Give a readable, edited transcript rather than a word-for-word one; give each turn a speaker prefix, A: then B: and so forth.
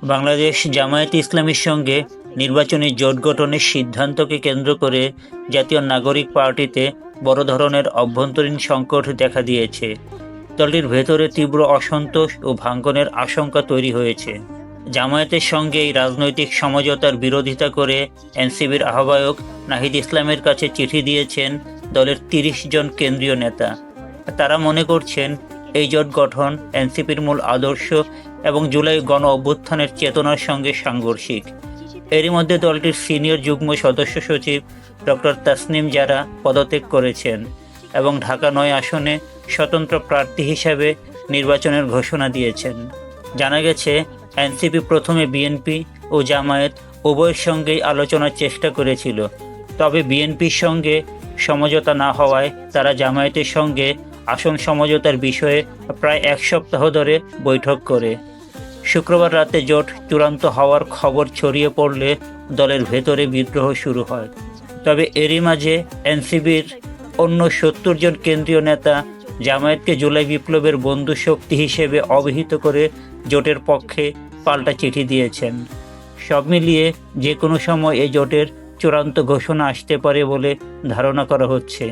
A: বাংলাদেশ জামায়াতে ইসলামীর সঙ্গে নির্বাচনী জোট গঠনের সিদ্ধান্তকে কেন্দ্র করে জাতীয় নাগরিক পার্টিতে বড় ধরনের অভ্যন্তরীণ সংকট দেখা দিয়েছে। দলটির ভেতরে তীব্র অসন্তোষ ও ভাঙনের আশঙ্কা তৈরি হয়েছে। জামায়াতের সঙ্গে এই রাজনৈতিক সমঝোতার বিরোধিতা করে এনসিপির আহ্বায়ক নাহিদ ইসলামের কাছে চিঠি দিয়েছেন দলের ৩০ জন কেন্দ্রীয় নেতা। তারা মনে করছেন এই জোট গঠন এনসিপির মূল আদর্শ এবং জুলাই গণ অভ্যুত্থানের চেতনার সঙ্গে সাংঘর্ষিক। এরই মধ্যে দলটির সিনিয়র যুগ্ম সদস্য সচিব ডক্টর তাসনিম জারা পদত্যাগ করেছেন এবং ঢাকা ৯ আসনে স্বতন্ত্র প্রার্থী হিসাবে নির্বাচনের ঘোষণা দিয়েছেন। জানা গেছে, এনসিপি প্রথমে বিএনপি ও জামায়াত উভয়ের সঙ্গেই আলোচনার চেষ্টা করেছিল, তবে বিএনপির সঙ্গে সমঝোতা না হওয়ায় তারা জামায়াতের সঙ্গে আসন সমঝোতার বিষয়ে প্রায় ১ সপ্তাহ ধরে বৈঠক করে। শুক্রবার রাতে জোট চূড়ান্ত হওয়ার খবর ছড়িয়ে পড়লে দলের ভেতরে বিদ্রোহ শুরু হয়। তবে এরই মাঝে এনসিপির অন্য ৭০ জন কেন্দ্রীয় নেতা জামায়াতকে জুলাই বিপ্লবের বন্ধু শক্তি হিসেবে অভিহিত করে জোটের পক্ষে পাল্টা চিঠি দিয়েছেন। সব মিলিয়ে যে কোনো সময় এই জোটের চূড়ান্ত ঘোষণা আসতে পারে বলে ধারণা করা হচ্ছে।